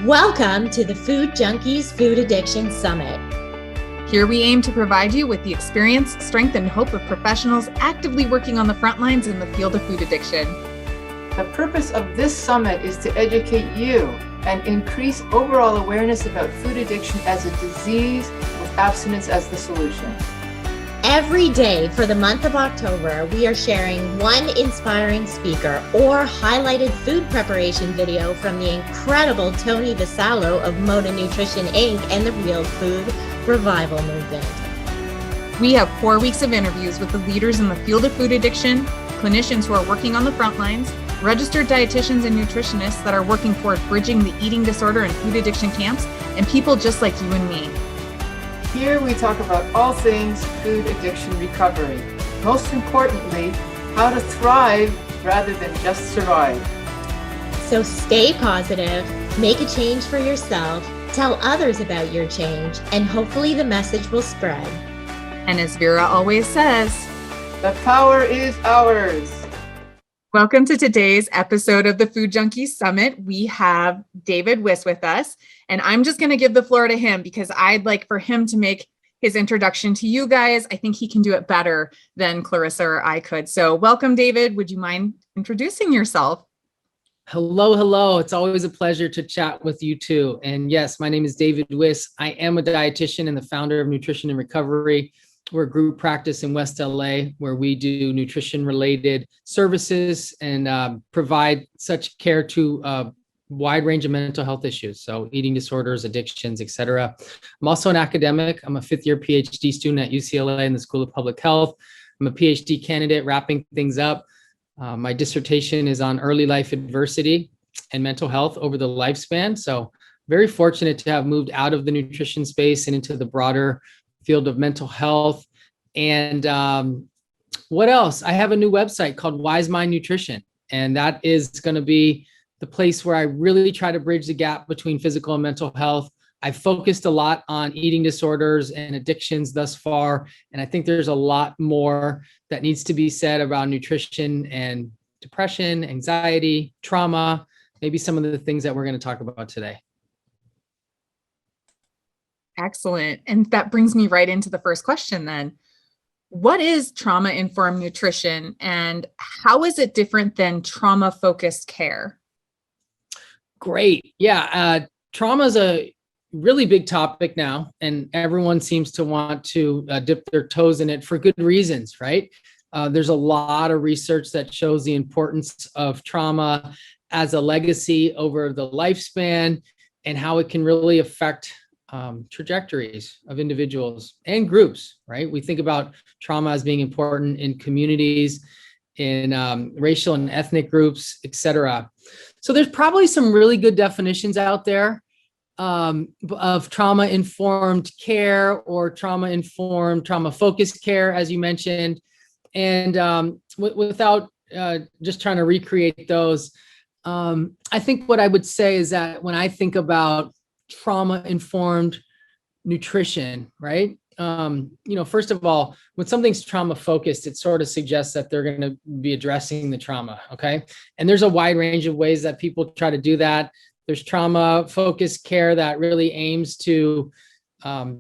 Welcome to the Food Junkies Food Addiction Summit. Here we aim to provide you with the experience, strength, and hope of professionals actively working on the front lines in the field of food addiction. The purpose of this summit is to educate you and increase overall awareness about food addiction as a disease with abstinence as the solution. Every day for the month of October, we are sharing one inspiring speaker or highlighted food preparation video from the incredible Tony Vassallo of Moda Nutrition Inc. and the Real Food Revival Movement. We have 4 weeks of interviews with the leaders in the field of food addiction, clinicians who are working on the front lines, registered dietitians and nutritionists that are working toward bridging the eating disorder and food addiction camps, and people just like you and me. Here we talk about all things food addiction recovery. Most importantly, how to thrive rather than just survive. So stay positive, make a change for yourself, tell others about your change, and hopefully the message will spread. And as Vera always says, the power is ours. Welcome to today's episode of the Food Junkies Summit. We have David Wiss with us, and I'm just going to give the floor to him because I'd like for him to make his introduction to you guys. I think he can do it better than Clarissa or I could. So welcome, David. Would you mind introducing yourself? Hello. It's always a pleasure to chat with you too. And yes, my name is David Wiss. I am a dietitian and the founder of Nutrition and Recovery. We're a group practice in West LA where we do nutrition related services and provide such care to a wide range of mental health issues. So eating disorders, addictions, etc. I'm also an academic. I'm a 5th year PhD student at UCLA in the School of Public Health. I'm a PhD candidate wrapping things up. My dissertation is on early life adversity and mental health over the lifespan. So very fortunate to have moved out of the nutrition space and into the broader field of mental health. And what else? I have a new website called Wise Mind Nutrition, and that is going to be the place where I really try to bridge the gap between physical and mental health. I've focused a lot on eating disorders and addictions thus far, and I think there's a lot more that needs to be said around nutrition and depression, anxiety, trauma, maybe some of the things that we're going to talk about today. Excellent. And that brings me right into the first question then. What is trauma-informed nutrition and how is it different than trauma-focused care? Great. Yeah. Trauma is a really big topic now, and everyone seems to want to dip their toes in it for good reasons, right? There's a lot of research that shows the importance of trauma as a legacy over the lifespan and how it can really affect trajectories of individuals and groups, right? We think about trauma as being important in communities, in racial and ethnic groups, etc. So there's probably some really good definitions out there of trauma-informed care or trauma-informed, trauma-focused care, as you mentioned. And without just trying to recreate those, I think what I would say is that when I think about trauma-informed nutrition, right? First of all, when something's trauma-focused, it sort of suggests that they're going to be addressing the trauma, okay? And there's a wide range of ways that people try to do that. There's trauma-focused care that really aims to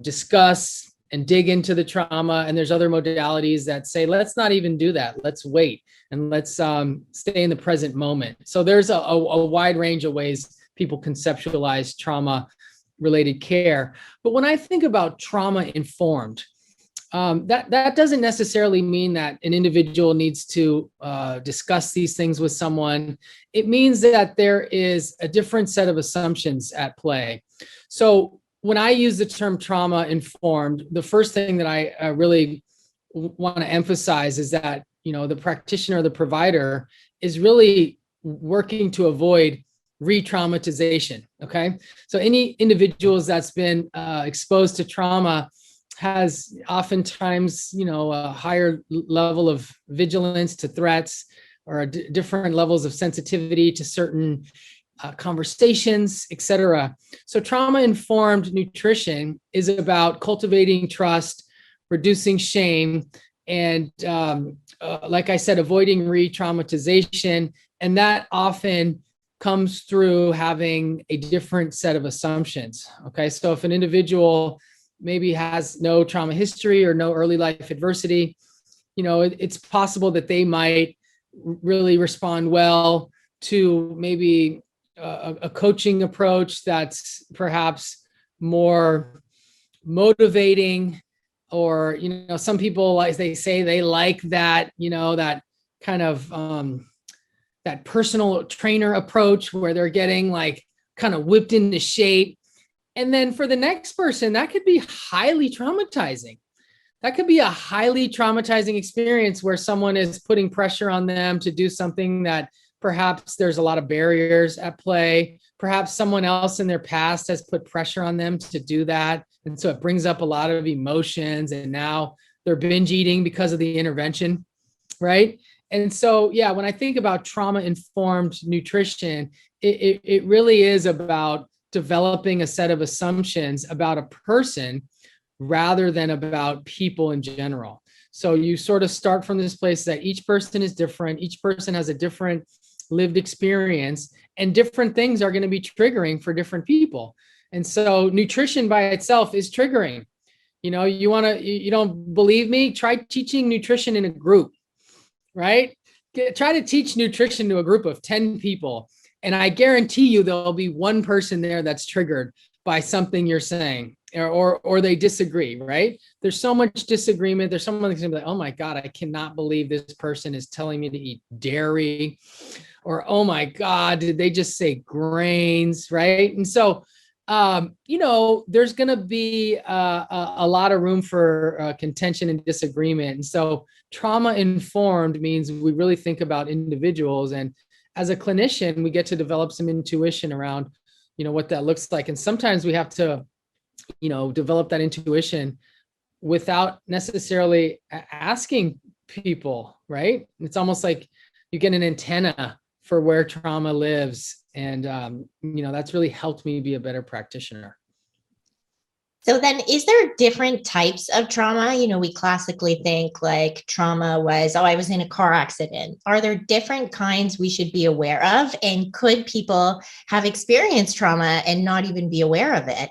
discuss and dig into the trauma. And there's other modalities that say, let's not even do that. Let's wait and let's stay in the present moment. So there's a wide range of ways people conceptualize trauma-related care. But when I think about trauma-informed, that doesn't necessarily mean that an individual needs to discuss these things with someone. It means that there is a different set of assumptions at play. So when I use the term trauma-informed, the first thing that I really want to emphasize is that, the practitioner, the provider is really working to avoid re-traumatization, okay? So any individuals that's been exposed to trauma has oftentimes, a higher level of vigilance to threats or different levels of sensitivity to certain conversations, etc. So trauma-informed nutrition is about cultivating trust, reducing shame, and like I said, avoiding re-traumatization. And that often comes through having a different set of assumptions. Okay, so if an individual maybe has no trauma history or no early life adversity, it's possible that they might really respond well to maybe a coaching approach that's perhaps more motivating, or some people, as they say, they like that that kind of that personal trainer approach where they're getting like kind of whipped into shape. And then for the next person, that could be highly traumatizing. That could be a highly traumatizing experience where someone is putting pressure on them to do something that perhaps there's a lot of barriers at play. Perhaps someone else in their past has put pressure on them to do that. And so it brings up a lot of emotions, and now they're binge eating because of the intervention, right? And so, yeah, when I think about trauma-informed nutrition, it really is about developing a set of assumptions about a person rather than about people in general. So you sort of start from this place that each person is different. Each person has a different lived experience, and different things are going to be triggering for different people. And so nutrition by itself is triggering. You don't believe me? Try teaching nutrition in a group, right? Try to teach nutrition to a group of 10 people. And I guarantee you there'll be one person there that's triggered by something you're saying, or they disagree, right? There's so much disagreement. There's someone that's gonna be like, oh my God, I cannot believe this person is telling me to eat dairy, or, oh my God, did they just say grains, right? And so, there's going to be a lot of room for contention and disagreement. And so trauma informed means we really think about individuals. And as a clinician, we get to develop some intuition around, what that looks like. And sometimes we have to, develop that intuition without necessarily asking people, right? It's almost like you get an antenna for where trauma lives. And, that's really helped me be a better practitioner. So then, is there different types of trauma? We classically think like trauma was, I was in a car accident. Are there different kinds we should be aware of? And could people have experienced trauma and not even be aware of it?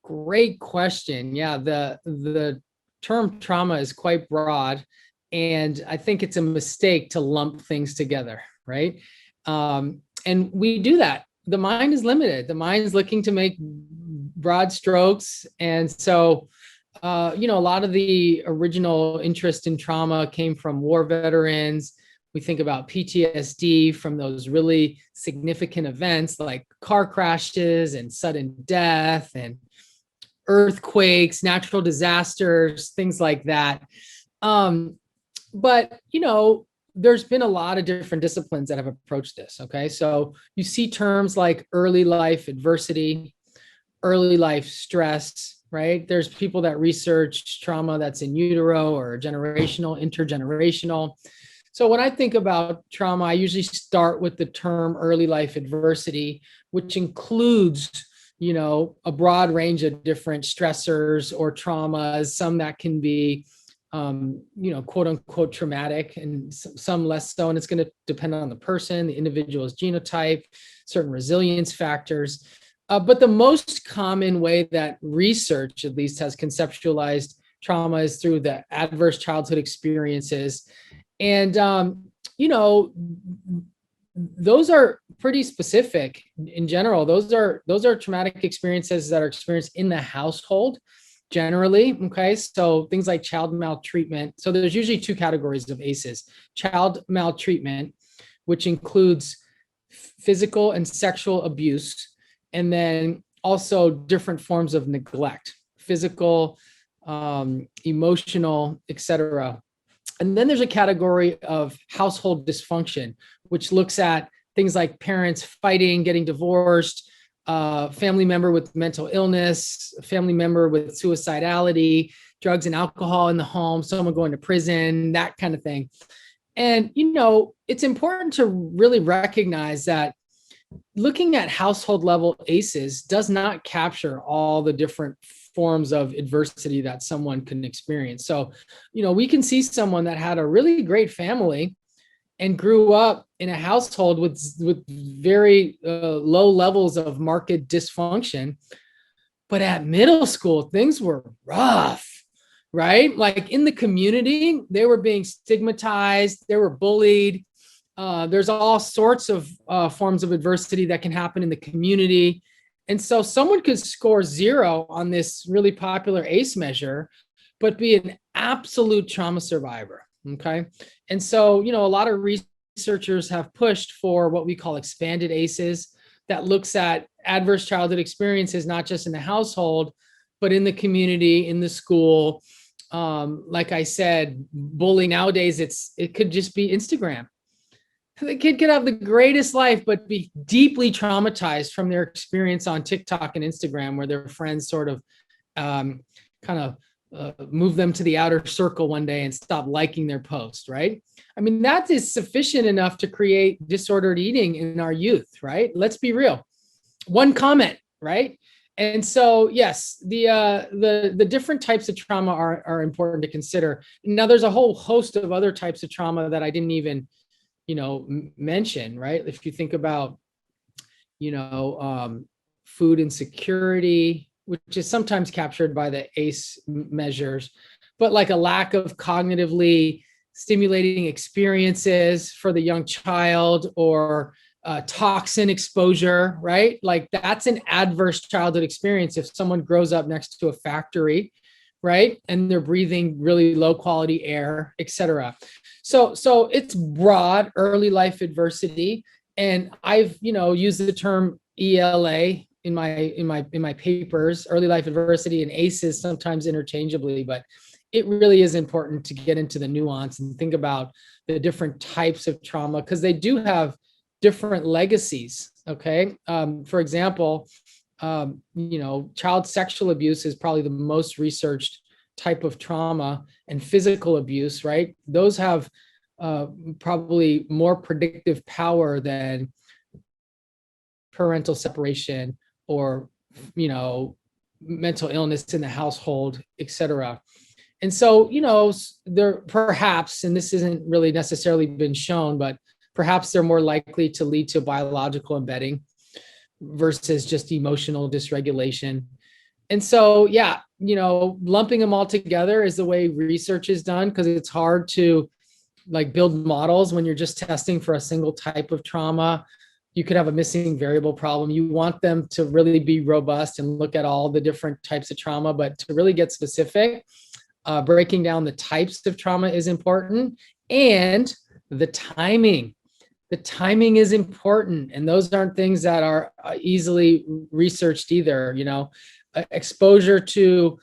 Great question. Yeah, the term trauma is quite broad, and I think it's a mistake to lump things together, right? And we do that. The mind is limited. The mind is looking to make broad strokes. And so, a lot of the original interest in trauma came from war veterans. We think about PTSD from those really significant events like car crashes and sudden death and earthquakes, natural disasters, things like that. But, there's been a lot of different disciplines that have approached this. Okay. So you see terms like early life adversity, early life stress, right? There's people that research trauma that's in utero or generational, intergenerational. So when I think about trauma, I usually start with the term early life adversity, which includes, a broad range of different stressors or traumas, some that can be quote unquote traumatic, and some less so. And it's going to depend on the person, the individual's genotype, certain resilience factors. But the most common way that research at least has conceptualized trauma is through the adverse childhood experiences. And, those are pretty specific in general. Those are traumatic experiences that are experienced in the household. Generally, okay, so things like child maltreatment. So there's usually two categories of ACEs: child maltreatment, which includes physical and sexual abuse, and then also different forms of neglect, physical, emotional, etc. And then there's a category of household dysfunction, which looks at things like parents fighting, getting divorced, family member with mental illness, family member with suicidality, drugs and alcohol in the home, someone going to prison, that kind of thing. And, it's important to really recognize that looking at household level ACEs does not capture all the different forms of adversity that someone can experience. So, we can see someone that had a really great family and grew up in a household with very low levels of marked dysfunction. But at middle school, things were rough, right? Like in the community, they were being stigmatized, they were bullied. There's all sorts of forms of adversity that can happen in the community. And so someone could score 0 on this really popular ACE measure, but be an absolute trauma survivor. Okay. And so, a lot of researchers have pushed for what we call expanded ACEs that looks at adverse childhood experiences, not just in the household, but in the community, in the school. Like I said, bullying nowadays, it could just be Instagram. The kid could have the greatest life, but be deeply traumatized from their experience on TikTok and Instagram, where their friends sort of move them to the outer circle one day and stop liking their post, right? I mean, that is sufficient enough to create disordered eating in our youth, right? Let's be real. One comment, right? And so, yes, the different types of trauma are important to consider. Now, there's a whole host of other types of trauma that I didn't even mention, right? If you think about, food insecurity, which is sometimes captured by the ACE measures, but like a lack of cognitively stimulating experiences for the young child, or toxin exposure, right? Like that's an adverse childhood experience if someone grows up next to a factory, right? And they're breathing really low quality air, et cetera. So it's broad early life adversity. And I've, used the term ELA in my papers, early life adversity and ACEs sometimes interchangeably, but it really is important to get into the nuance and think about the different types of trauma, because they do have different legacies. Okay. For example, child sexual abuse is probably the most researched type of trauma, and physical abuse, right? Those have probably more predictive power than parental separation or, mental illness in the household, et cetera. And so, there perhaps, and this isn't really necessarily been shown, but perhaps they're more likely to lead to biological embedding versus just emotional dysregulation. And so, yeah, lumping them all together is the way research is done, because it's hard to build models when you're just testing for a single type of trauma. You could have a missing variable problem. You want them to really be robust and look at all the different types of trauma, but to really get specific, breaking down the types of trauma is important, and the timing. The timing is important, and those aren't things that are easily researched either. Exposure to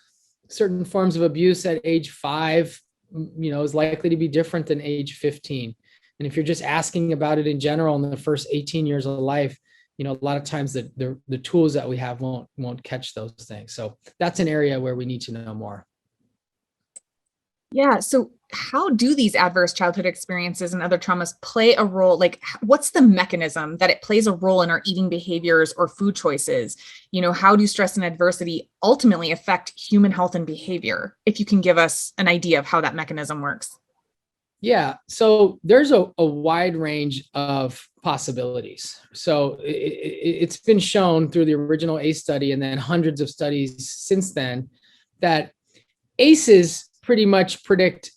certain forms of abuse at age 5, is likely to be different than age 15. And if you're just asking about it in general in the first 18 years of life, a lot of times the tools that we have won't catch those things. So that's an area where we need to know more. Yeah. So how do these adverse childhood experiences and other traumas play a role? What's the mechanism that it plays a role in our eating behaviors or food choices? How do stress and adversity ultimately affect human health and behavior? If you can give us an idea of how that mechanism works. Yeah. So there's a wide range of possibilities. So it's been shown through the original ACE study and then hundreds of studies since then that ACEs pretty much predict,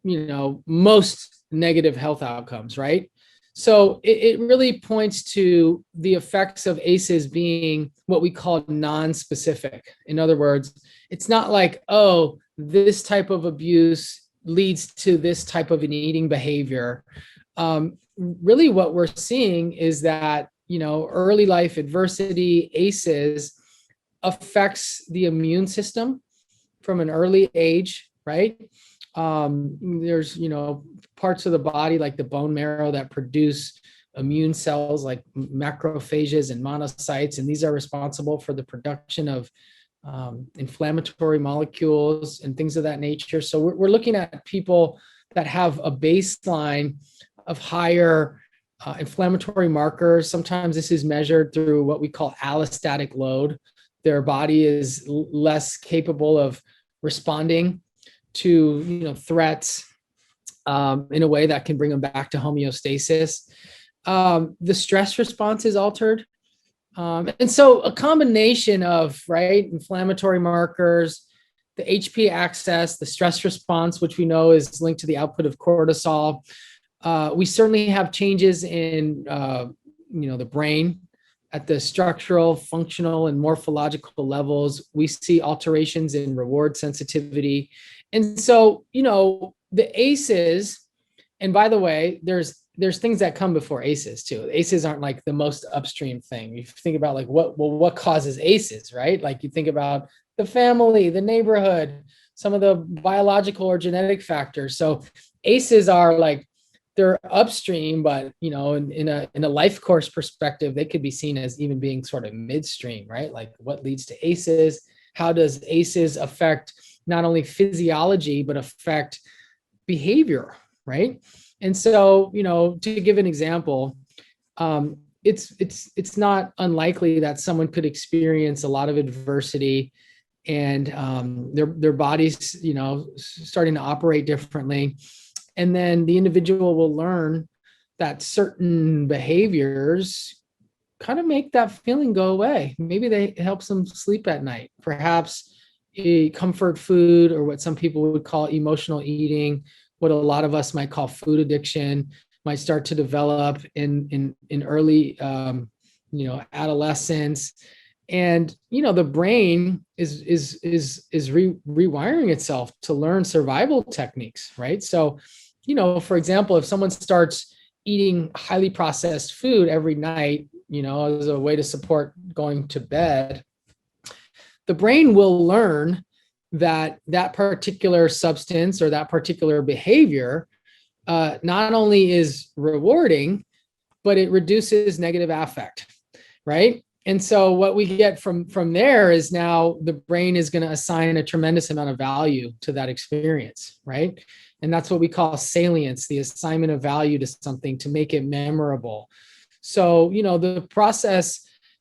most negative health outcomes, right? So it really points to the effects of ACEs being what we call non-specific. In other words, it's not like, oh, this type of abuse leads to this type of an eating behavior. Really what we're seeing is that, early life adversity, ACEs, affects the immune system from an early age, right? There's, parts of the body like the bone marrow that produce immune cells like macrophages and monocytes, and these are responsible for the production of inflammatory molecules and things of that nature. So we're looking at people that have a baseline of higher inflammatory markers. Sometimes this is measured through what we call allostatic load. Their body is less capable of responding to threats in a way that can bring them back to homeostasis. The stress response is altered. And so a combination of, right, inflammatory markers, the HP axis, the stress response, which we know is linked to the output of cortisol. We certainly have changes in, the brain at the structural, functional, and morphological levels. We see alterations in reward sensitivity. And so, the ACEs, and by the way, there's things that come before ACEs too. ACEs aren't like the most upstream thing. You think about like what causes ACEs, right? Like you think about the family, the neighborhood, some of the biological or genetic factors. So ACEs are like, they're upstream, but in a life course perspective, they could be seen as even being sort of midstream, right? Like what leads to ACEs? How does ACEs affect not only physiology, but affect behavior, right? And so, to give an example, it's not unlikely that someone could experience a lot of adversity and their bodies, starting to operate differently. And then the individual will learn that certain behaviors kind of make that feeling go away. Maybe it helps them sleep at night. Perhaps a comfort food, or what some people would call emotional eating, what a lot of us might call food addiction, might start to develop in early adolescence. And the brain is rewiring itself to learn survival techniques, right? So for example, if someone starts eating highly processed food every night, as a way to support going to bed, the brain will learn that particular substance or that particular behavior not only is rewarding, but it reduces negative affect, right? And so what we get from there is now the brain is going to assign a tremendous amount of value to that experience, right? And that's what we call salience, the assignment of value to something to make it memorable. So, the process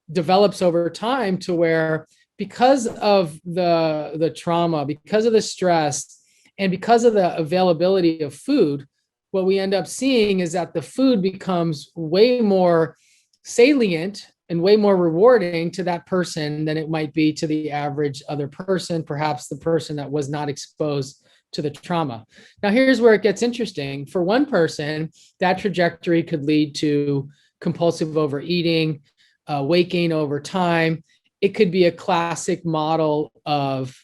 develops over time to where, because of the trauma, because of the stress, and because of the availability of food, what we end up seeing is that the food becomes way more salient and way more rewarding to that person than it might be to the average other person, perhaps the person that was not exposed to the trauma. Now, here's where it gets interesting. For one person, that trajectory could lead to compulsive overeating, weight gain over time. It could be a classic model of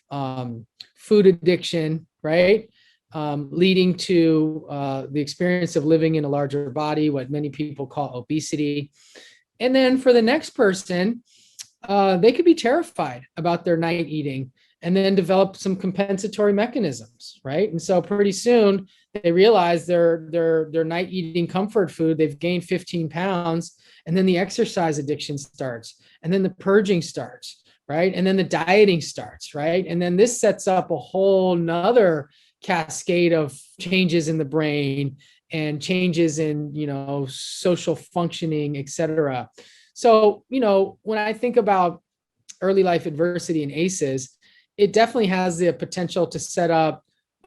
food addiction, right? Leading to the experience of living in a larger body, what many people call obesity. And then for the next person, they could be terrified about their night eating and then develop some compensatory mechanisms, right? And so pretty soon they realize their night eating comfort food, they've gained 15 pounds, and then the exercise addiction starts, and then the purging starts, right? And then the dieting starts, right? And then this sets up a whole nother cascade of changes in the brain and changes in, social functioning, et cetera. So, when I think about early life adversity and ACEs, it definitely has the potential to set up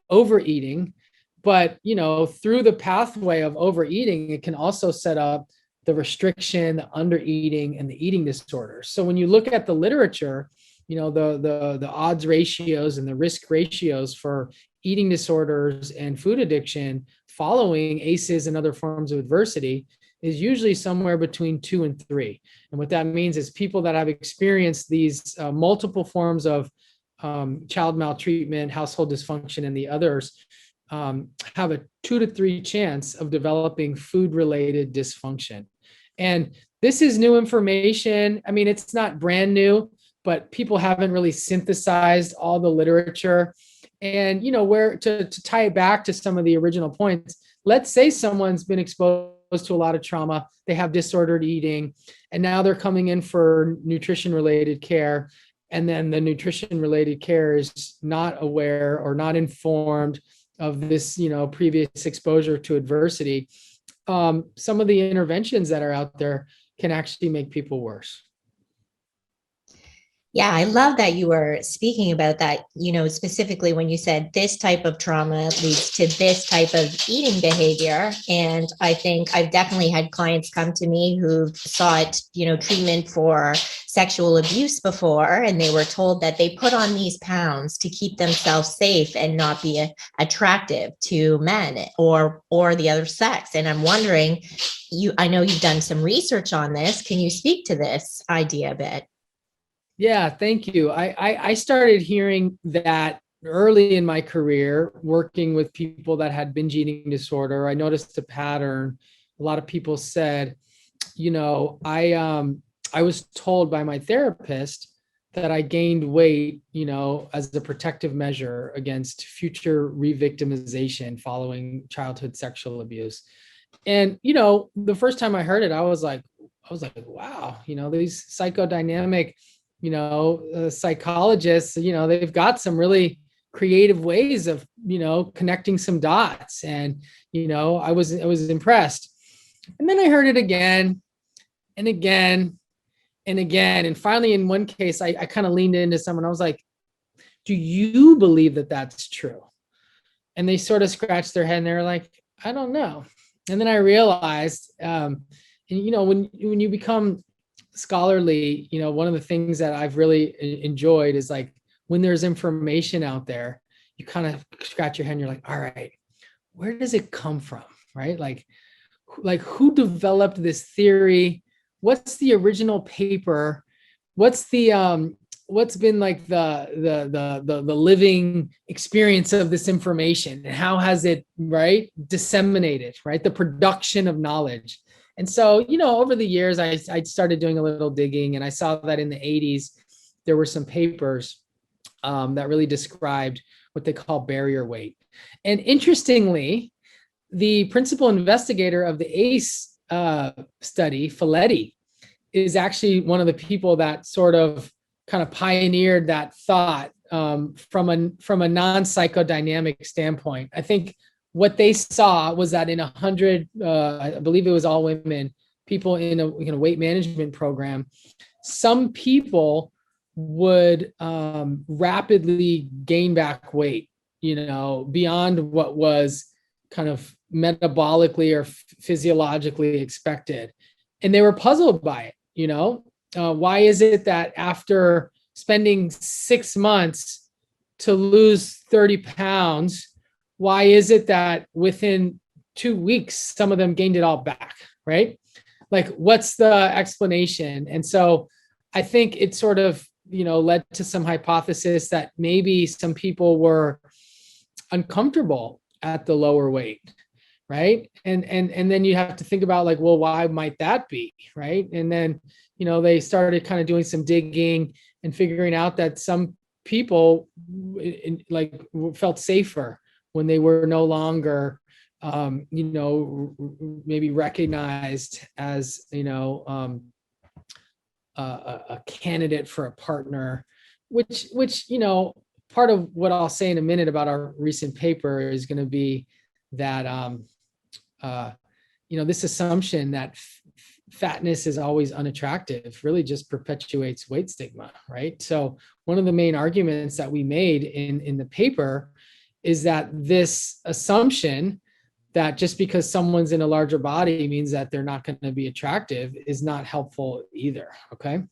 overeating, but, through the pathway of overeating, it can also set up the restriction, the undereating, and the eating disorders. So when you look at the literature, the odds ratios and the risk ratios for eating disorders and food addiction following ACEs and other forms of adversity is usually somewhere between 2 and 3. And what that means is people that have experienced these multiple forms of child maltreatment, household dysfunction, and the others have a 2 to 3 chance of developing food-related dysfunction. And this is new information. I mean, it's not brand new, but people haven't really synthesized all the literature. And, where to tie it back to some of the original points, let's say someone's been exposed to a lot of trauma, they have disordered eating, and now they're coming in for nutrition-related care. And then the nutrition-related care is not aware or not informed of this, previous exposure to adversity. Some of the interventions that are out there can actually make people worse. Yeah, I love that you were speaking about that, specifically when you said this type of trauma leads to this type of eating behavior. And I think I've definitely had clients come to me who've sought, treatment for sexual abuse before, and they were told that they put on these pounds to keep themselves safe and not be attractive to men or the other sex. And I'm wondering, I know you've done some research on this. Can you speak to this idea a bit? Yeah, thank you. I started hearing that early in my career, working with people that had binge eating disorder. I noticed a pattern. A lot of people said, I was told by my therapist that I gained weight, as a protective measure against future re-victimization following childhood sexual abuse. And, the first time I heard it, I was like, wow, these psychodynamic psychologists, they've got some really creative ways of, connecting some dots. And, I was impressed. And then I heard it again and again and again. And finally, in one case, I kind of leaned into someone. I was like, do you believe that that's true? And they sort of scratched their head and they're like, I don't know. And then I realized, and, when you become scholarly, one of the things that I've really enjoyed is like when there's information out there, you kind of scratch your head and you're like, all right, where does it come from? Right? Like who developed this theory? What's the original paper? What's been like the living experience of this information, and how has it disseminated, the production of knowledge? And so, over the years, I started doing a little digging, and I saw that in the 80s, there were some papers that really described what they call barrier weight. And interestingly, the principal investigator of the ACE study, Felitti, is actually one of the people that sort of kind of pioneered that thought from a non-psychodynamic standpoint. I think what they saw was that in 100, I believe it was all women, people in a weight management program, some people would rapidly gain back weight, beyond what was kind of metabolically or physiologically expected. And they were puzzled by it, why is it that after spending 6 months to lose 30 pounds, why is it that within 2 weeks, some of them gained it all back, right? Like, what's the explanation? And so I think it sort of, led to some hypothesis that maybe some people were uncomfortable at the lower weight, right? And then you have to think about like, well, why might that be, right? And then, they started kind of doing some digging and figuring out that some people felt safer when they were no longer, maybe recognized as, a candidate for a partner, which, part of what I'll say in a minute about our recent paper is going to be that, this assumption that fatness is always unattractive really just perpetuates weight stigma, right? So one of the main arguments that we made in the paper is that this assumption that just because someone's in a larger body means that they're not going to be attractive is not helpful either, okay?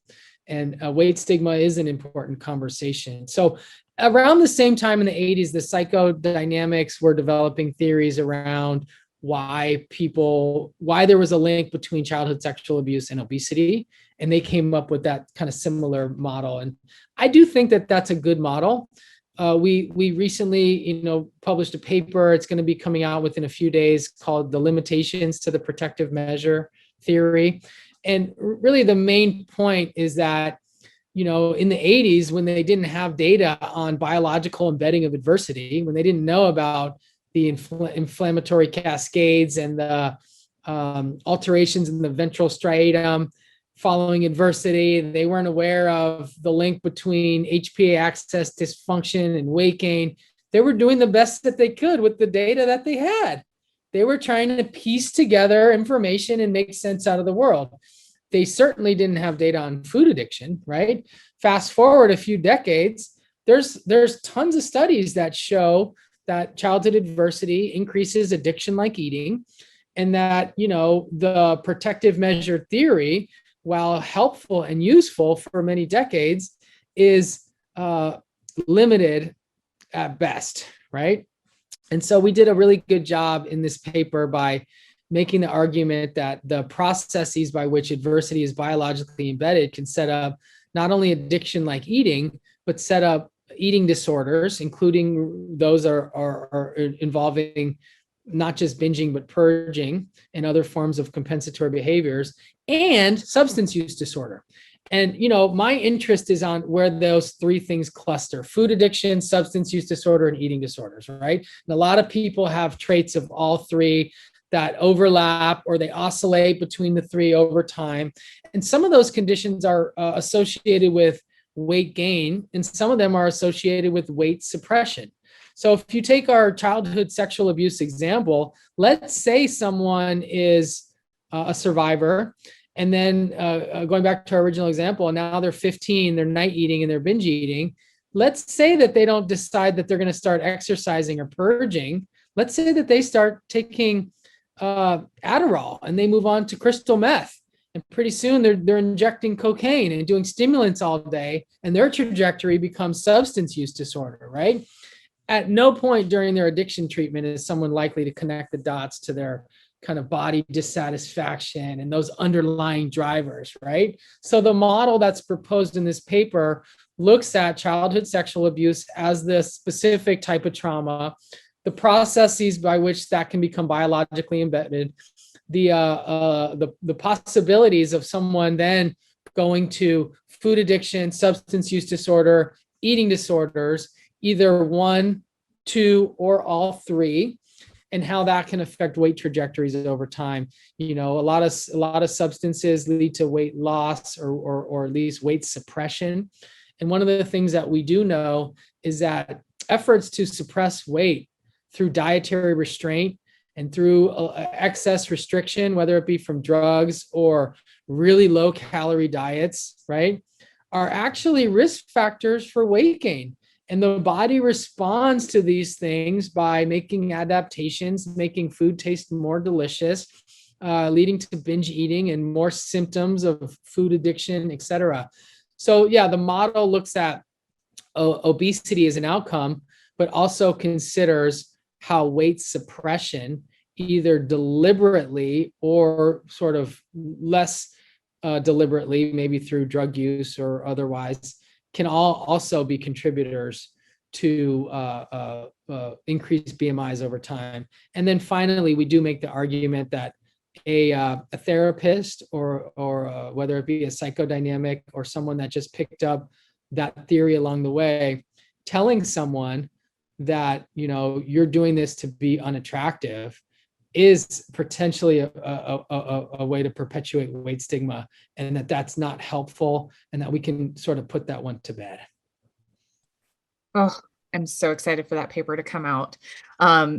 And weight stigma is an important conversation. So around the same time in the 80s, the psychodynamics were developing theories around why there was a link between childhood sexual abuse and obesity. And they came up with that kind of similar model. And I do think that that's a good model. We recently, published a paper. It's going to be coming out within a few days called The Limitations to the Protective Measure Theory. And really the main point is that, in the 80s, when they didn't have data on biological embedding of adversity, when they didn't know about the inflammatory cascades and the alterations in the ventral striatum following adversity, they weren't aware of the link between HPA axis dysfunction and weight gain. They were doing the best that they could with the data that they had. They were trying to piece together information and make sense out of the world. they certainly didn't have data on food addiction, right? Fast forward a few decades, there's tons of studies that show that childhood adversity increases addiction like eating, and that, the protective measure theory, while helpful and useful for many decades, is limited at best, right? And so we did a really good job in this paper by making the argument that the processes by which adversity is biologically embedded can set up not only addiction like eating, but set up eating disorders, including those are involving not just binging, but purging and other forms of compensatory behaviors, and substance use disorder. And, my interest is on where those three things cluster: food addiction, substance use disorder, and eating disorders, right? And a lot of people have traits of all three that overlap, or they oscillate between the three over time. And some of those conditions are associated with weight gain, and some of them are associated with weight suppression. So if you take our childhood sexual abuse example, let's say someone is a survivor, and then going back to our original example, now they're 15, they're night eating and they're binge eating. Let's say that they don't decide that they're going to start exercising or purging. Let's say that they start taking Adderall and they move on to crystal meth. And pretty soon they're injecting cocaine and doing stimulants all day, and their trajectory becomes substance use disorder, right? At no point during their addiction treatment is someone likely to connect the dots to their kind of body dissatisfaction and those underlying drivers, right? So the model that's proposed in this paper looks at childhood sexual abuse as the specific type of trauma, the processes by which that can become biologically embedded, the possibilities of someone then going to food addiction, substance use disorder, eating disorders, either one, two, or all three, and how that can affect weight trajectories over time. A lot of substances lead to weight loss or at least weight suppression. And one of the things that we do know is that efforts to suppress weight through dietary restraint and through excess restriction, whether it be from drugs or really low calorie diets, right, are actually risk factors for weight gain. And the body responds to these things by making adaptations, making food taste more delicious, leading to binge eating and more symptoms of food addiction, et cetera. So yeah, the model looks at obesity as an outcome, but also considers how weight suppression, either deliberately or sort of less deliberately, maybe through drug use or otherwise, can also be contributors to increased BMIs over time. And then finally, we do make the argument that a therapist or whether it be a psychodynamic or someone that just picked up that theory along the way, telling someone that, you're doing this to be unattractive is potentially a way to perpetuate weight stigma, and that's not helpful, and that we can sort of put that one to bed. Oh, I'm so excited for that paper to come out.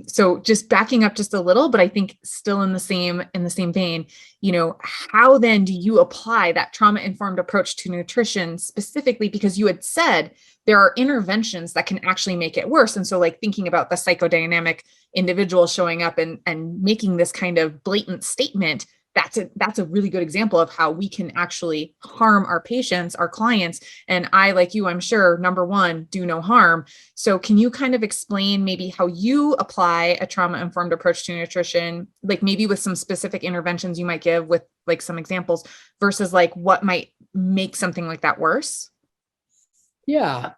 So just backing up just a little, but I think still in the same vein, how then do you apply that trauma-informed approach to nutrition specifically? Because you had said there are interventions that can actually make it worse. And so like thinking about the psychodynamic individual showing up and making this kind of blatant statement, that's a really good example of how we can actually harm our patients, our clients. And I, like you, I'm sure, number one, do no harm. So can you kind of explain maybe how you apply a trauma-informed approach to nutrition, like maybe with some specific interventions you might give with like some examples versus like what might make something like that worse? Yeah.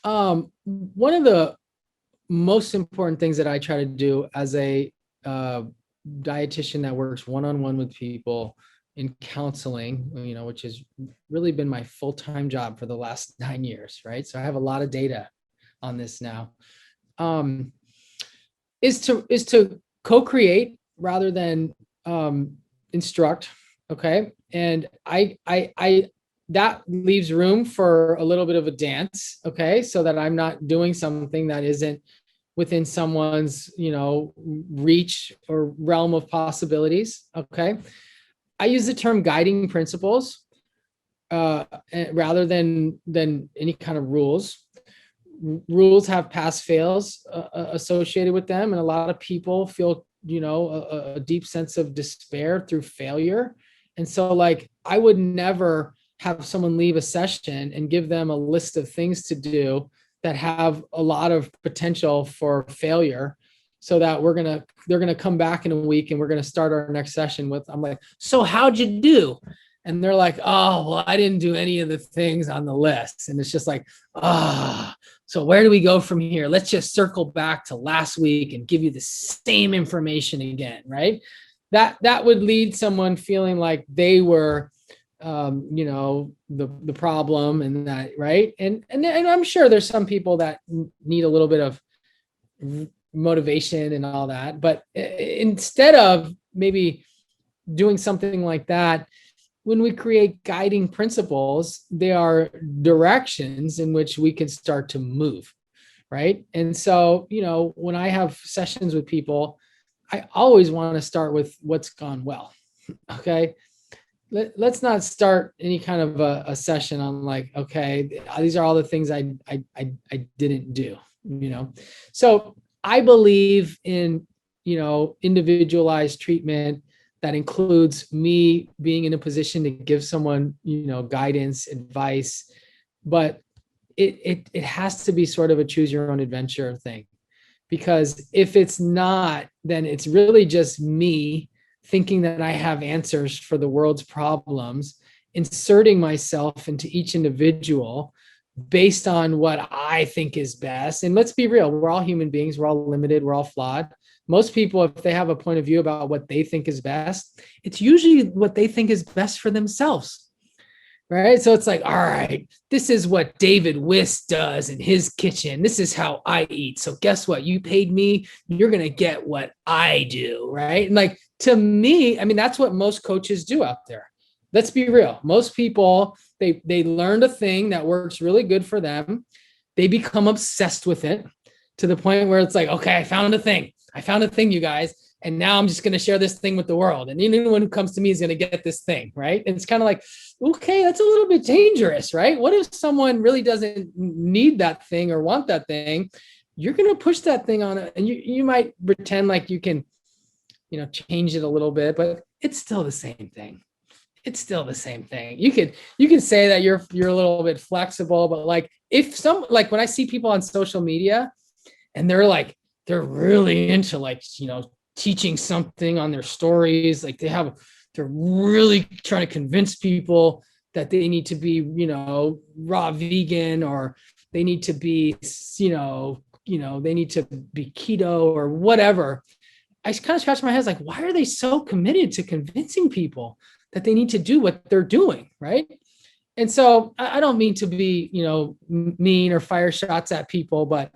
One of the most important things that I try to do as a dietitian that works one-on-one with people in counseling, which has really been my full-time job for the last 9 years, right? So I have a lot of data on this now, is to co-create rather than instruct. Okay. And I that leaves room for a little bit of a dance. Okay. So that I'm not doing something that isn't within someone's, reach or realm of possibilities. Okay. I use the term guiding principles rather than any kind of rules. Rules have pass fails associated with them, and a lot of people feel, a deep sense of despair through failure. And so, like, I would never have someone leave a session and give them a list of things to do that have a lot of potential for failure, so that they're gonna come back in a week and we're gonna start our next session with, I'm like, so how'd you do? And they're like, oh, well, I didn't do any of the things on the list. And it's just like, so where do we go from here? Let's just circle back to last week and give you the same information again, right? That would lead someone feeling like they were, the problem, and that, right? And I'm sure there's some people that need a little bit of motivation and all that, but instead of maybe doing something like that, when we create guiding principles, they are directions in which we can start to move, right? And so, when I have sessions with people, I always want to start with what's gone well. Okay. Let's not start any kind of a session on like, okay, these are all the things I didn't do, So I believe in, individualized treatment that includes me being in a position to give someone, guidance, advice, but it has to be sort of a choose your own adventure thing. Because if it's not, then it's really just me thinking that I have answers for the world's problems, inserting myself into each individual based on what I think is best. And let's be real, we're all human beings, we're all limited, we're all flawed. Most people, if they have a point of view about what they think is best, it's usually what they think is best for themselves, right? So it's like, all right, this is what David Wiss does in his kitchen. This is how I eat. So guess what? You paid me, you're going to get what I do, right? And like, to me, I mean, that's what most coaches do out there. Let's be real. Most people, they learned a thing that works really good for them. They become obsessed with it to the point where it's like, okay, I found a thing, you guys. And now I'm just going to share this thing with the world. And anyone who comes to me is going to get this thing, right? And it's kind of like, okay, that's a little bit dangerous, right? What if someone really doesn't need that thing or want that thing? You're going to push that thing on it, and you might pretend like you can, change it a little bit, but it's still the same thing. It's still the same thing. You can say that you're a little bit flexible, but like when I see people on social media and they're really into teaching something on their stories, like they're really trying to convince people that they need to be, raw vegan, or they need to be, they need to be keto or whatever. I kind of scratch my head like, why are they so committed to convincing people that they need to do what they're doing, right? And so I don't mean to be, mean or fire shots at people, but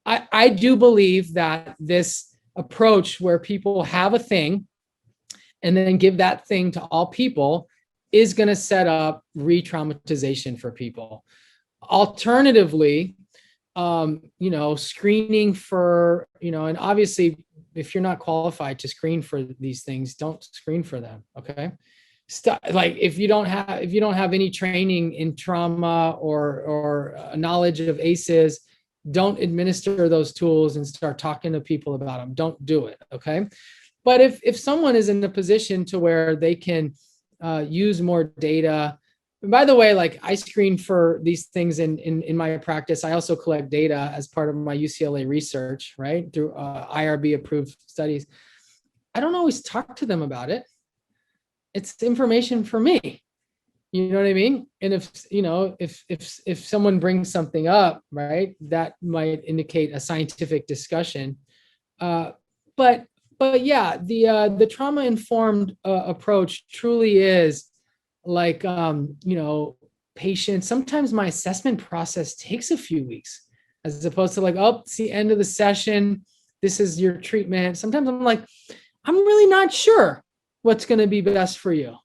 I do believe that this approach where people have a thing and then give that thing to all people is going to set up re-traumatization for people. Alternatively, screening for, and obviously, if you're not qualified to screen for these things, don't screen for them. Okay. Like if you don't have any training in trauma or knowledge of ACEs, don't administer those tools and start talking to people about them. Don't do it. Okay. But if someone is in a position to where they can use more data, and by the way, like I screen for these things in my practice. I also collect data as part of my UCLA research, right? Through IRB approved studies. I don't always talk to them about it. It's information for me. You know what I mean? And if someone brings something up, right, that might indicate a scientific discussion. But yeah, the trauma informed approach truly is like, patient. Sometimes my assessment process takes a few weeks, as opposed to like, oh, it's the end of the session, this is your treatment. Sometimes I'm like, I'm really not sure what's going to be best for you.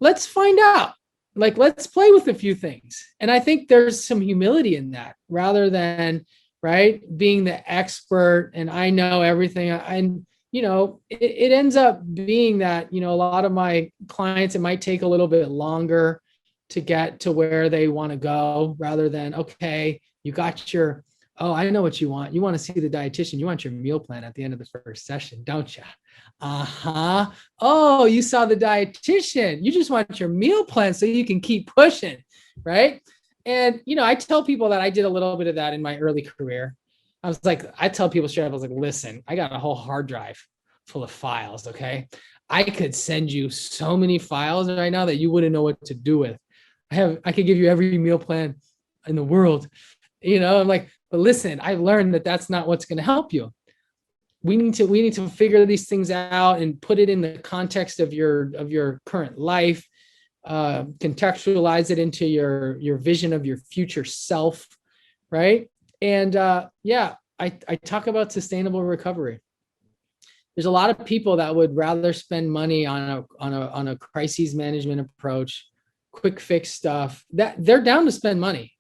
Let's find out. Like, let's play with a few things. And I think there's some humility in that, rather than, right, being the expert and I know everything. And, it ends up being that, a lot of my clients, it might take a little bit longer to get to where they want to go, rather than, okay, you got your, oh, I know what you want. You want to see the dietitian. You want your meal plan at the end of the first session, don't you? Uh-huh. Oh, you saw the dietitian. You just want your meal plan so you can keep pushing, right? And, I tell people that I did a little bit of that in my early career. I tell people straight up, I was like, listen, I got a whole hard drive full of files, okay? I could send you so many files right now that you wouldn't know what to do with. I could give you every meal plan in the world. I'm like, but listen, I've learned that that's not what's going to help you. We need to figure these things out and put it in the context of your current life, contextualize it into your vision of your future self, right? And I talk about sustainable recovery. There's a lot of people that would rather spend money on a crisis management approach, quick fix stuff, that they're down to spend money.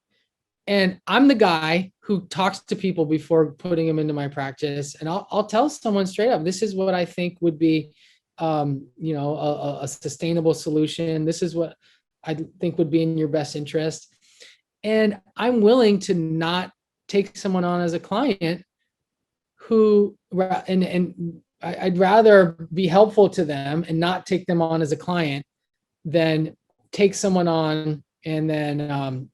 And I'm the guy who talks to people before putting them into my practice. And I'll tell someone straight up, this is what I think would be, a sustainable solution. This is what I think would be in your best interest. And I'm willing to not take someone on as a client who, and I'd rather be helpful to them and not take them on as a client than take someone on and then,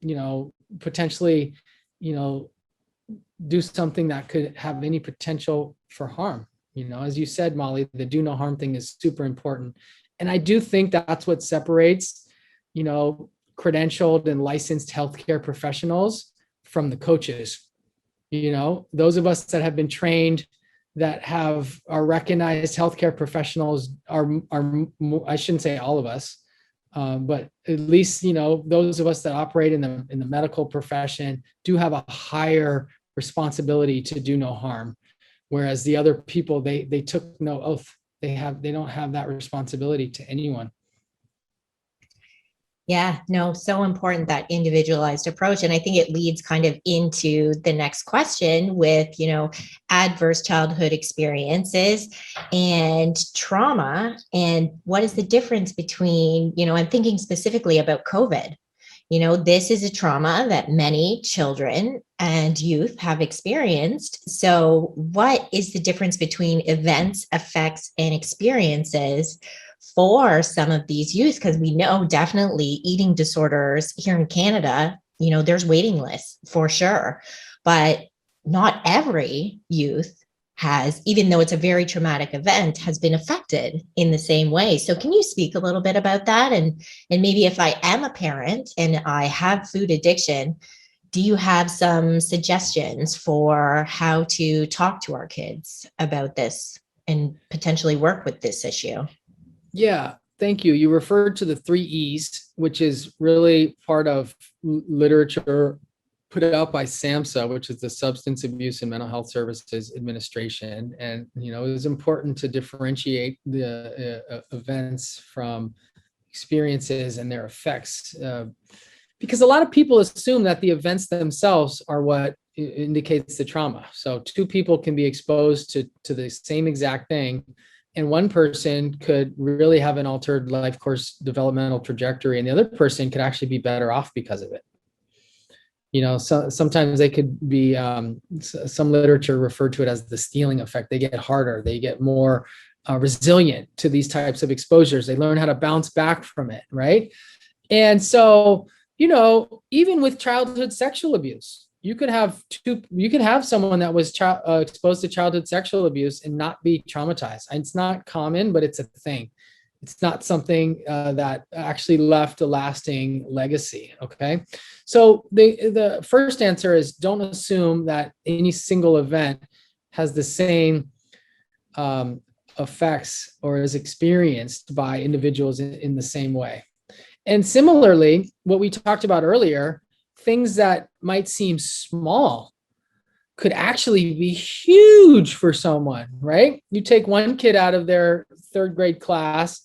potentially, do something that could have any potential for harm. As you said, Molly, the do no harm thing is super important. And I do think that's what separates, credentialed and licensed healthcare professionals from the coaches. Those of us that have been trained, that are recognized healthcare professionals are I shouldn't say all of us, but at least, those of us that operate in the medical profession do have a higher responsibility to do no harm. Whereas the other people, they took no oath. They don't have that responsibility to anyone. Yeah, no, so important, that individualized approach. And I think it leads kind of into the next question with, adverse childhood experiences and trauma. And what is the difference between, I'm thinking specifically about COVID. This is a trauma that many children and youth have experienced. So what is the difference between events, effects, and experiences for some of these youth? Because we know definitely eating disorders here in Canada, there's waiting lists for sure, but not every youth has, even though it's a very traumatic event, has been affected in the same way. So can you speak a little bit about that? And maybe if I am a parent and I have food addiction, do you have some suggestions for how to talk to our kids about this and potentially work with this issue? Yeah, thank you. You referred to the 3 E's, which is really part of literature put out by SAMHSA, which is the Substance Abuse and Mental Health Services Administration. And, it was important to differentiate the events from experiences and their effects, because a lot of people assume that the events themselves are what indicates the trauma. So 2 people can be exposed to the same exact thing, and one person could really have an altered life course developmental trajectory, and the other person could actually be better off because of it. So sometimes they could be, some literature referred to it as the stealing effect. They get harder, they get more resilient to these types of exposures. They learn how to bounce back from it, right? And so, even with childhood sexual abuse, you could have someone that was exposed to childhood sexual abuse and not be traumatized. And it's not common, but it's a thing. It's not something that actually left a lasting legacy. Okay. So the first answer is, don't assume that any single event has the same effects or is experienced by individuals in the same way. And similarly, what we talked about earlier, things that might seem small could actually be huge for someone, right? You take one kid out of their 3rd grade class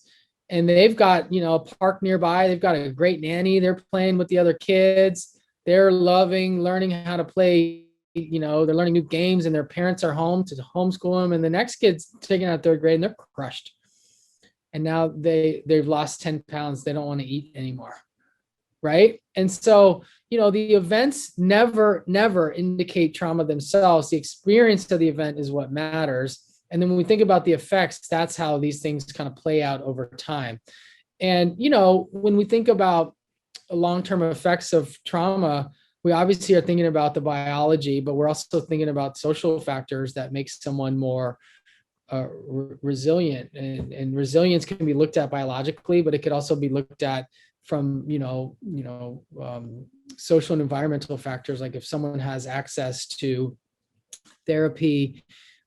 and they've got, a park nearby. They've got a great nanny. They're playing with the other kids. They're learning how to play they're learning new games and their parents are home to homeschool them. And the next kid's taking out third grade and they're crushed. And now they've lost 10 pounds. They don't want to eat anymore. Right. And so, the events never indicate trauma themselves. The experience of the event is what matters. And then when we think about the effects, that's how these things kind of play out over time. And, when we think about long-term effects of trauma, we obviously are thinking about the biology, but we're also thinking about social factors that make someone more resilient. And resilience can be looked at biologically, but it could also be looked at from, social and environmental factors. Like if someone has access to therapy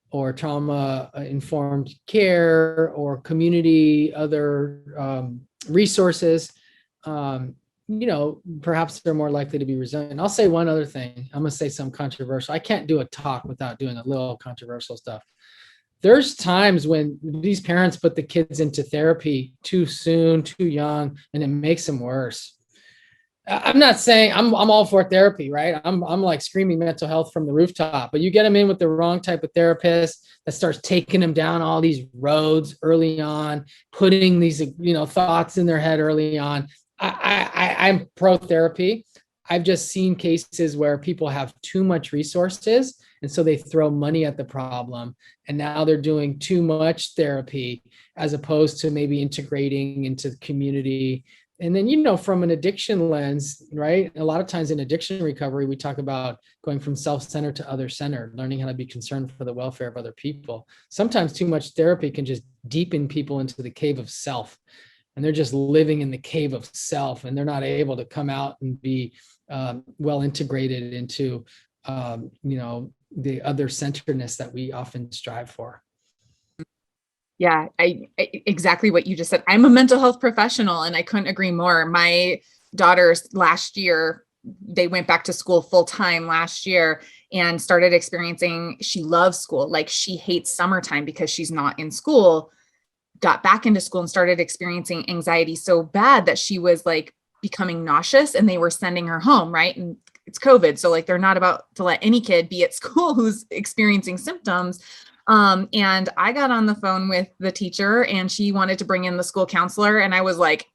or trauma-informed care or community, other resources, perhaps they're more likely to be resilient. I'll say one other thing. I'm going to say some controversial. I can't do a talk without doing a little controversial stuff. There's times when these parents put the kids into therapy too soon, too young, and it makes them worse. I'm not saying I'm all for therapy, right? I'm like screaming mental health from the rooftop, but you get them in with the wrong type of therapist that starts taking them down all these roads early on, putting these, thoughts in their head early on. I'm pro therapy. I've just seen cases where people have too much resources, and so they throw money at the problem, and now they're doing too much therapy as opposed to maybe integrating into the community. And then, from an addiction lens, right? A lot of times in addiction recovery, we talk about going from self-centered to other-centered, learning how to be concerned for the welfare of other people. Sometimes too much therapy can just deepen people into the cave of self. And they're just living in the cave of self, and they're not able to come out and be well integrated into, the other centeredness that we often strive for. Yeah, I exactly what you just said. I'm a mental health professional, and I couldn't agree more. My daughters last year, they went back to school full time last year and started experiencing, she loves school. Like she hates summertime because she's not in school. Got back into school and started experiencing anxiety so bad that she was like becoming nauseous, and they were sending her home, right? And it's COVID. So like, they're not about to let any kid be at school who's experiencing symptoms. And I got on the phone with the teacher, and she wanted to bring in the school counselor. And I was like,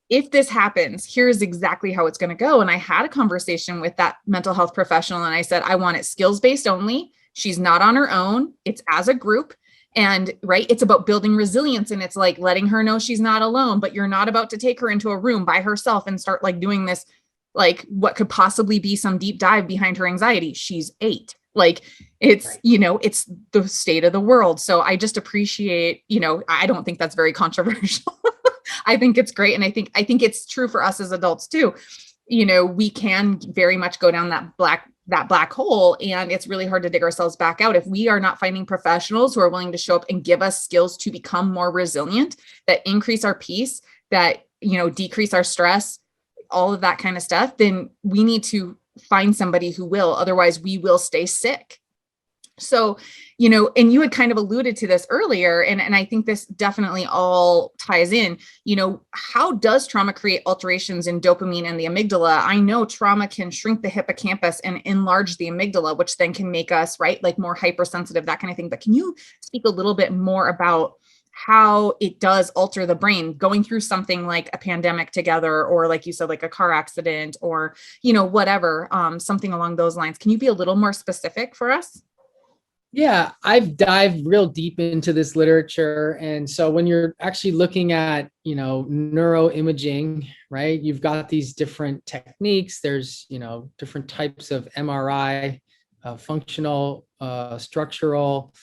if this happens, here's exactly how it's going to go. And I had a conversation with that mental health professional, and I said, I want it skills-based only. She's not on her own. It's as a group. And right, it's about building resilience, and it's like letting her know she's not alone, but you're not about to take her into a room by herself and start like doing this, like what could possibly be some deep dive behind her anxiety. She's 8. Like it's, it's the state of the world. So I just appreciate, I don't think that's very controversial. I think it's great. And I think it's true for us as adults too. We can very much go down that black hole, and it's really hard to dig ourselves back out if we are not finding professionals who are willing to show up and give us skills to become more resilient, that increase our peace, that, decrease our stress, all of that kind of stuff. Then we need to find somebody who will, otherwise we will stay sick. So, and you had kind of alluded to this earlier, and I think this definitely all ties in, how does trauma create alterations in dopamine and the amygdala? I know trauma can shrink the hippocampus and enlarge the amygdala, which then can make us, right, like more hypersensitive, that kind of thing. But can you speak a little bit more about how it does alter the brain going through something like a pandemic together, or like you said, like a car accident, or, whatever, something along those lines? Can you be a little more specific for us? Yeah, I've dived real deep into this literature. And so when you're actually looking at, neuroimaging, right, you've got these different techniques. There's, different types of MRI, functional, structural,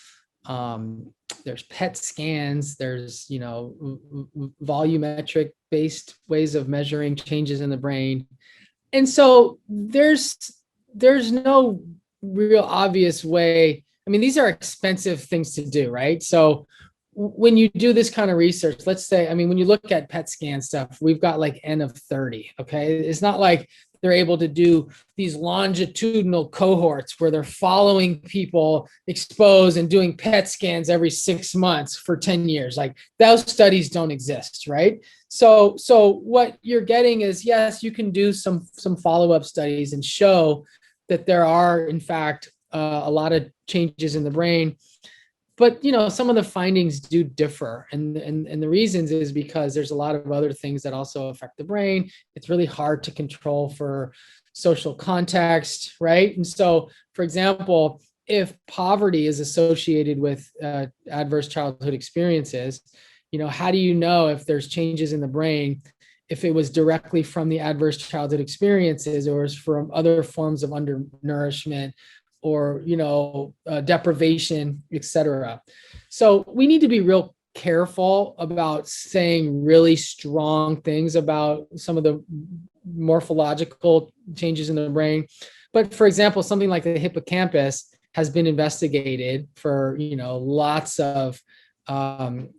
there's PET scans, there's, volumetric based ways of measuring changes in the brain. And so there's no real obvious way. I mean, these are expensive things to do, right? So when you do this kind of research, let's say, when you look at PET scan stuff, we've got like N of 30, okay? It's not like they're able to do these longitudinal cohorts where they're following people exposed and doing PET scans every 6 months for 10 years. Like those studies don't exist, right? So what you're getting is, yes, you can do some follow-up studies and show that there are, in fact, a lot of changes in the brain. But some of the findings do differ, and the reasons is because there's a lot of other things that also affect the brain. It's really hard to control for social context, right? And so, for example, if poverty is associated with adverse childhood experiences, how do you know if there's changes in the brain, if it was directly from the adverse childhood experiences or is from other forms of undernourishment or deprivation, etc. So we need to be real careful about saying really strong things about some of the morphological changes in the brain. But for example, something like the hippocampus has been investigated for lots of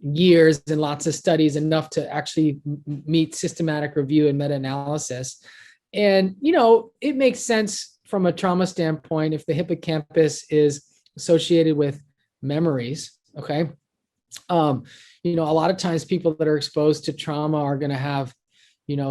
years and lots of studies, enough to actually meet systematic review and meta-analysis. And it makes sense from a trauma standpoint if the hippocampus is associated with memories. Okay. A lot of times people that are exposed to trauma are going to have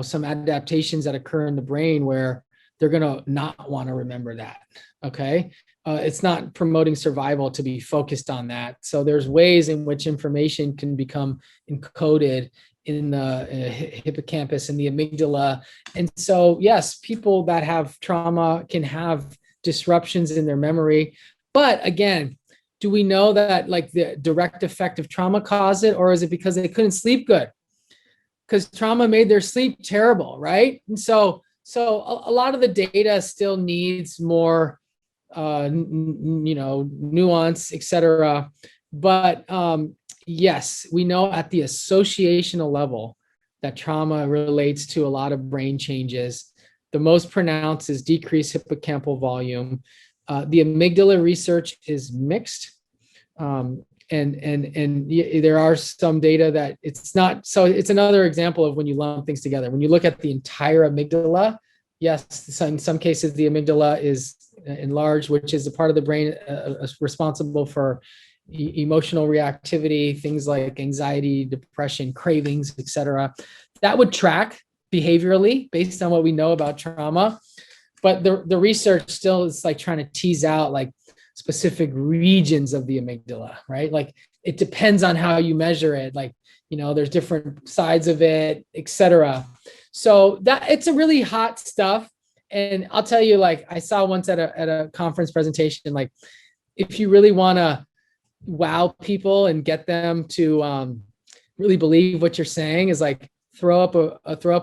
some adaptations that occur in the brain where they're going to not want to remember that. Okay. It's not promoting survival to be focused on that. So there's ways in which information can become encoded in the hippocampus and the amygdala. And so, yes, people that have trauma can have disruptions in their memory. But again, do we know that like the direct effect of trauma caused it, or is it because they couldn't sleep good? Because trauma made their sleep terrible, right? And so a lot of the data still needs more nuance, etc. But yes, we know at the associational level that trauma relates to a lot of brain changes. The most pronounced is decreased hippocampal volume. The amygdala research is mixed. And there are some data that it's not. So it's another example of when you lump things together. When you look at the entire amygdala, yes, in some cases the amygdala is enlarged, which is a part of the brain responsible for emotional reactivity, things like anxiety, depression, cravings, etc. That would track behaviorally based on what we know about trauma. But the research still is like trying to tease out like specific regions of the amygdala, right? Like it depends on how you measure it. Like, there's different sides of it, etc. So that it's a really hot stuff. And I'll tell you, like I saw once at a conference presentation, like if you really want to wow people and get them to really believe what you're saying, is like throw up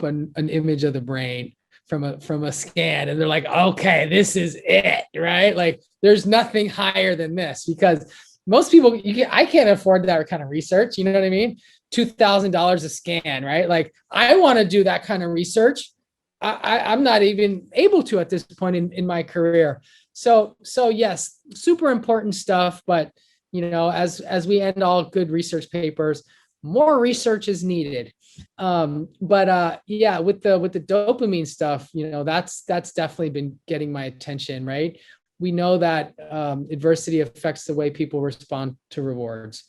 an image of the brain from a scan, and they're like, okay, this is it, right? Like there's nothing higher than this, because most people I can't afford that kind of research. You know what I mean? $2,000 a scan, right? Like I want to do that kind of research. I'm not even able to at this point in my career. So yes, super important stuff. But as we end all good research papers, more research is needed. Yeah, with the dopamine stuff, that's definitely been getting my attention, right? We know that adversity affects the way people respond to rewards.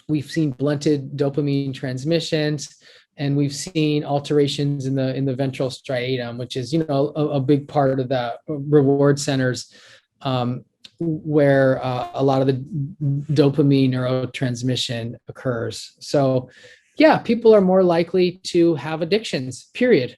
We've seen blunted dopamine transmissions, and we've seen alterations in the ventral striatum, which is a big part of the reward centers, where a lot of the dopamine neurotransmission occurs. So yeah, people are more likely to have addictions, period.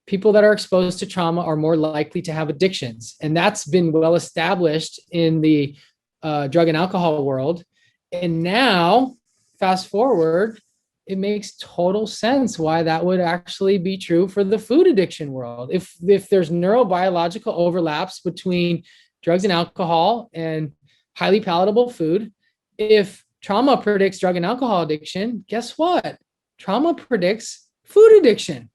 People that are exposed to trauma are more likely to have addictions. And that's been well established in the drug and alcohol world. And now, fast forward, it makes total sense why that would actually be true for the food addiction world. If there's neurobiological overlaps between drugs and alcohol and highly palatable food, if trauma predicts drug and alcohol addiction, guess what? Trauma predicts food addiction.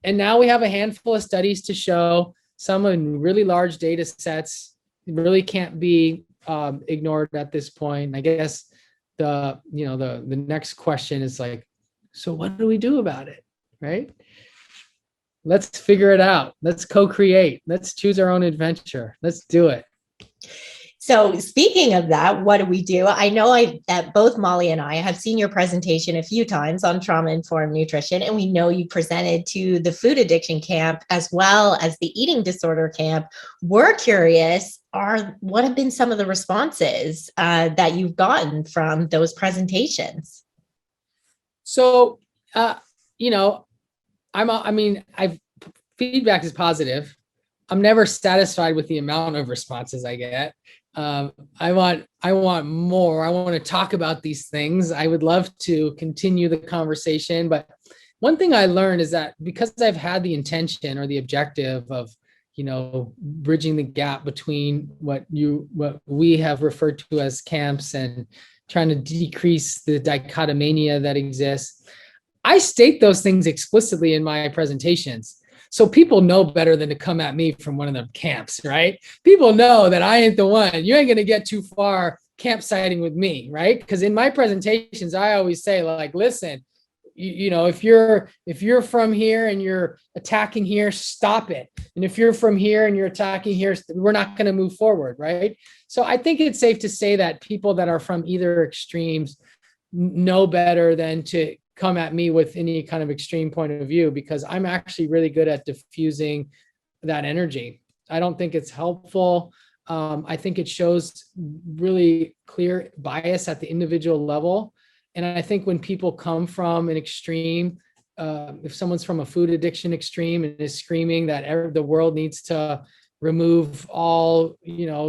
And now we have a handful of studies to show, some in really large data sets, really can't be ignored at this point. I guess the next question is like, so what do we do about it, right? Let's figure it out. Let's co-create. Let's choose our own adventure. Let's do it. So speaking of that, what do we do? I know that both Molly and I have seen your presentation a few times on trauma-informed nutrition, and we know you presented to the food addiction camp as well as the eating disorder camp. We're curious, what have been some of the responses that you've gotten from those presentations? So, feedback is positive. I'm never satisfied with the amount of responses I get. I want more. I want to talk about these things. I would love to continue the conversation. But one thing I learned is that because I've had the intention or the objective of, bridging the gap between what we have referred to as camps and trying to decrease the dichotomania that exists, I state those things explicitly in my presentations. So people know better than to come at me from one of the camps, right? People know that I ain't the one. You ain't going to get too far campsiting with me, right? Because in my presentations, I always say, like, listen, if you're from here and you're attacking here, stop it. And if you're from here and you're attacking here, we're not going to move forward, right? So I think it's safe to say that people that are from either extremes know better than to come at me with any kind of extreme point of view, because I'm actually really good at diffusing that energy. I don't think it's helpful. I think it shows really clear bias at the individual level. And I think when people come from an extreme, if someone's from a food addiction extreme and is screaming that the world needs to remove all,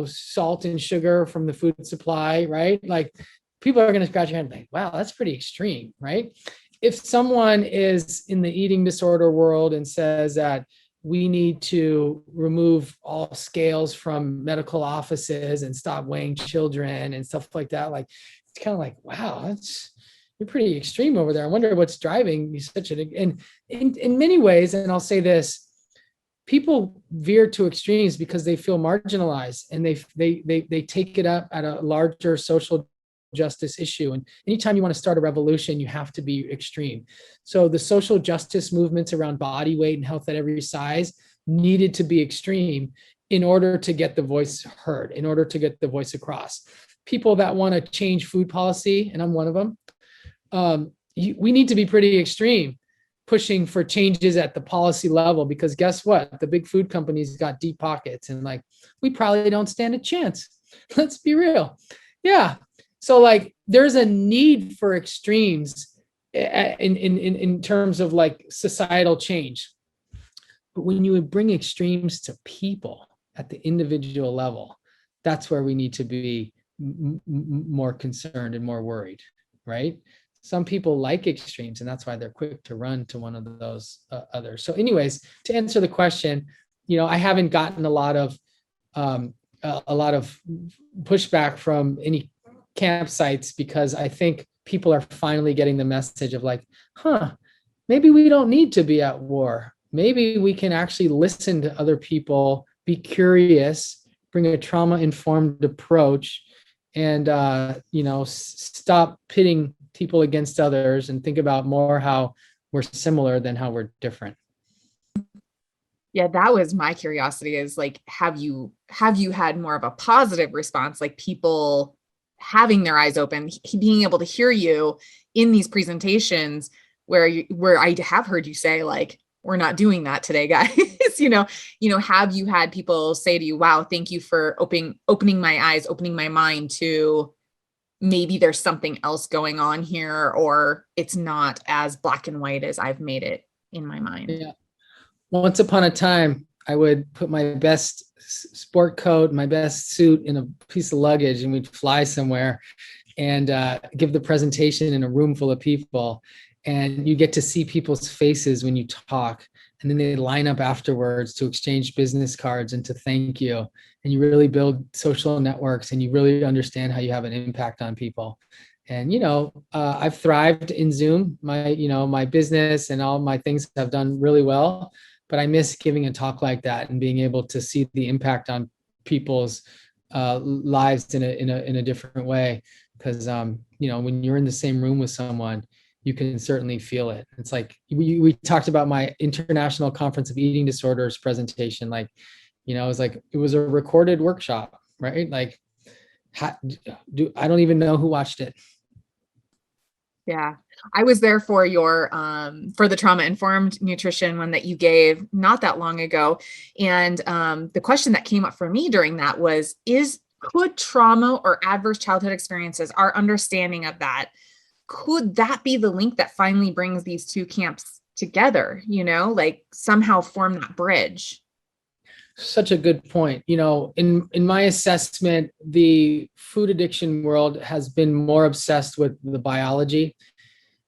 salt and sugar from the food supply, right? Like, people are going to scratch your head and think, wow, that's pretty extreme, right? If someone is in the eating disorder world and says that we need to remove all scales from medical offices and stop weighing children and stuff like that, like, it's kind of like, wow, you're pretty extreme over there. I wonder what's driving you such and in many ways, and I'll say this, people veer to extremes because they feel marginalized and they take it up at a larger social justice issue. And anytime you want to start a revolution, you have to be extreme. So the social justice movements around body weight and health at every size needed to be extreme in order to get the voice heard, in order to get the voice across. People that want to change food policy, and I'm one of them, we need to be pretty extreme, pushing for changes at the policy level, because guess what? The big food companies got deep pockets and, like, we probably don't stand a chance. Let's be real. Yeah. So, like, there's a need for extremes in terms of, like, societal change. But when you bring extremes to people at the individual level, that's where we need to be more concerned and more worried, right? Some people like extremes, and that's why they're quick to run to one of those others. So anyways, to answer the question, I haven't gotten a lot of pushback from any campsites, because I think people are finally getting the message of, like, maybe we don't need to be at war. Maybe we can actually listen to other people, be curious, bring a trauma-informed approach, and stop pitting people against others and think about more how we're similar than how we're different. Yeah, that was my curiosity, is, like, have you had more of a positive response, like people having their eyes open, being able to hear you in these presentations where I have heard you say, like, we're not doing that today, guys. Have you had people say to you, wow, thank you for opening my eyes, opening my mind to maybe there's something else going on here, or it's not as black and white as I've made it in my mind? Yeah. Once upon a time, I would put my best sport coat, my best suit in a piece of luggage, and we'd fly somewhere and give the presentation in a room full of people. And you get to see people's faces when you talk, and then they line up afterwards to exchange business cards and to thank you. And you really build social networks, and you really understand how you have an impact on people. And, I've thrived in Zoom. My business and all my things have done really well, but I miss giving a talk like that and being able to see the impact on people's lives in a different way. Because, when you're in the same room with someone, you can certainly feel it. It's like we talked about my International Conference of Eating Disorders presentation. Like, it was a recorded workshop, right? Like, I don't even know who watched it. Yeah. I was there for your for the trauma informed nutrition one that you gave not that long ago. And the question that came up for me during that was, could trauma or adverse childhood experiences, our understanding of that, could that be the link that finally brings these two camps together, like somehow form that bridge? Such a good point. In my assessment, the food addiction world has been more obsessed with the biology,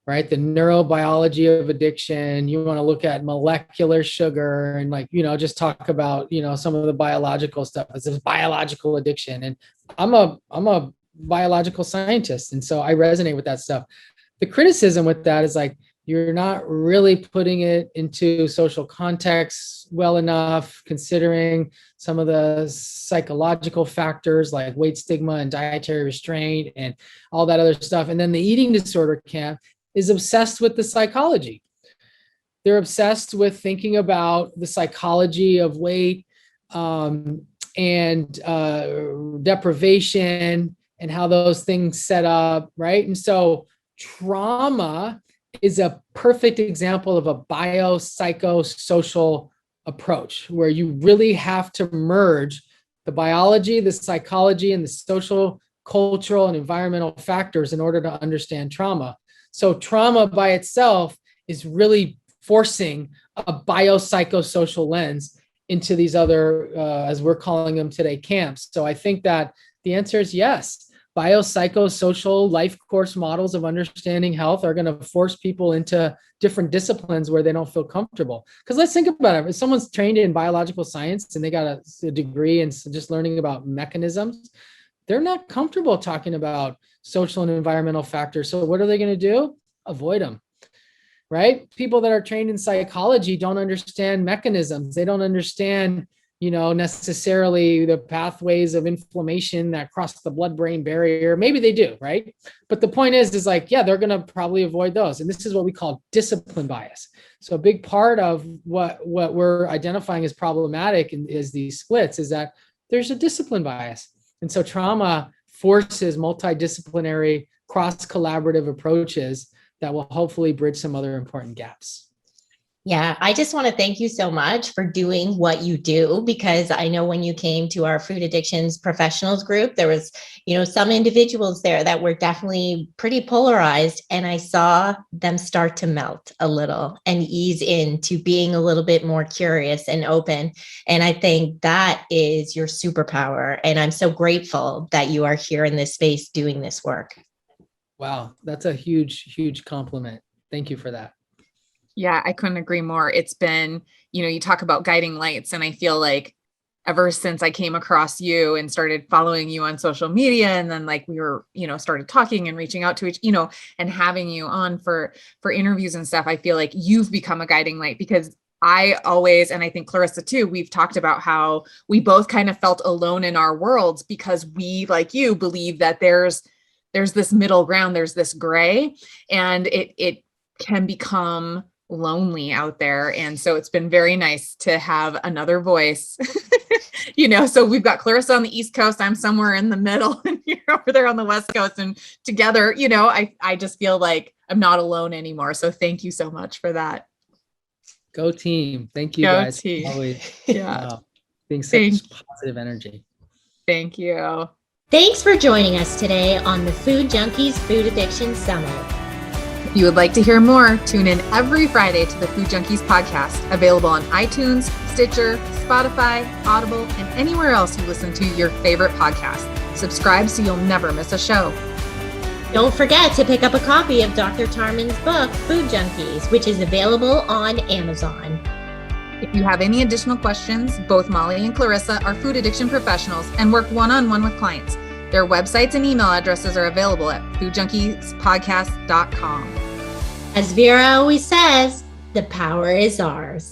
right? The neurobiology of addiction. You want to look at molecular sugar and just talk about, some of the biological stuff. It's a biological addiction. And I'm a biological scientist. And so I resonate with that stuff. The criticism with that is you're not really putting it into social context well enough, considering some of the psychological factors like weight stigma and dietary restraint and all that other stuff. And then the eating disorder camp is obsessed with the psychology. They're obsessed with thinking about the psychology of weight and deprivation and how those things set up, right? And so trauma is a perfect example of a biopsychosocial approach where you really have to merge the biology, the psychology, and the social, cultural, and environmental factors in order to understand trauma. So trauma by itself is really forcing a biopsychosocial lens into these other, as we're calling them today, camps. So I think that the answer is yes. Biopsychosocial life course models of understanding health are going to force people into different disciplines where they don't feel comfortable. Because let's think about it. If someone's trained in biological science and they got a degree in just learning about mechanisms, they're not comfortable talking about social and environmental factors. So what are they going to do? Avoid them, right? People that are trained in psychology don't understand mechanisms. They don't understand necessarily the pathways of inflammation that cross the blood-brain barrier. Maybe they do, right? But the point is they're going to probably avoid those. And this is what we call discipline bias. So a big part of what we're identifying as problematic is these splits is that there's a discipline bias. And so trauma forces multidisciplinary, cross-collaborative approaches that will hopefully bridge some other important gaps. Yeah, I just want to thank you so much for doing what you do, because I know when you came to our food addictions professionals group, there was, some individuals there that were definitely pretty polarized, and I saw them start to melt a little and ease into being a little bit more curious and open. And I think that is your superpower. And I'm so grateful that you are here in this space doing this work. Wow, that's a huge, huge compliment. Thank you for that. Yeah, I couldn't agree more. It's been, you talk about guiding lights, and I feel like ever since I came across you and started following you on social media, and then we were, started talking and reaching out to each, and having you on for interviews and stuff, I feel like you've become a guiding light, because I always, and I think Clarissa too, we've talked about how we both kind of felt alone in our worlds because we, like you, believe that there's this middle ground, there's this gray, and it can become lonely out there. And so it's been very nice to have another voice, so we've got Clarissa on the East Coast, I'm somewhere in the middle, and you're over there on the West Coast, and together, I just feel like I'm not alone anymore. So thank you so much for that. Go team. Thank you, Go guys. team. Always Yeah. Being such positive energy. Thank you. Thanks for joining us today on the Food Junkies Food Addiction Summit. If you would like to hear more, tune in every Friday to the Food Junkies podcast, available on iTunes, Stitcher, Spotify, Audible, and anywhere else you listen to your favorite podcast. Subscribe so you'll never miss a show. Don't forget to pick up a copy of Dr. Tarman's book, Food Junkies, which is available on Amazon. If you have any additional questions, both Molly and Clarissa are food addiction professionals and work one-on-one with clients. Their websites and email addresses are available at foodjunkiespodcast.com. As Vera always says, the power is ours.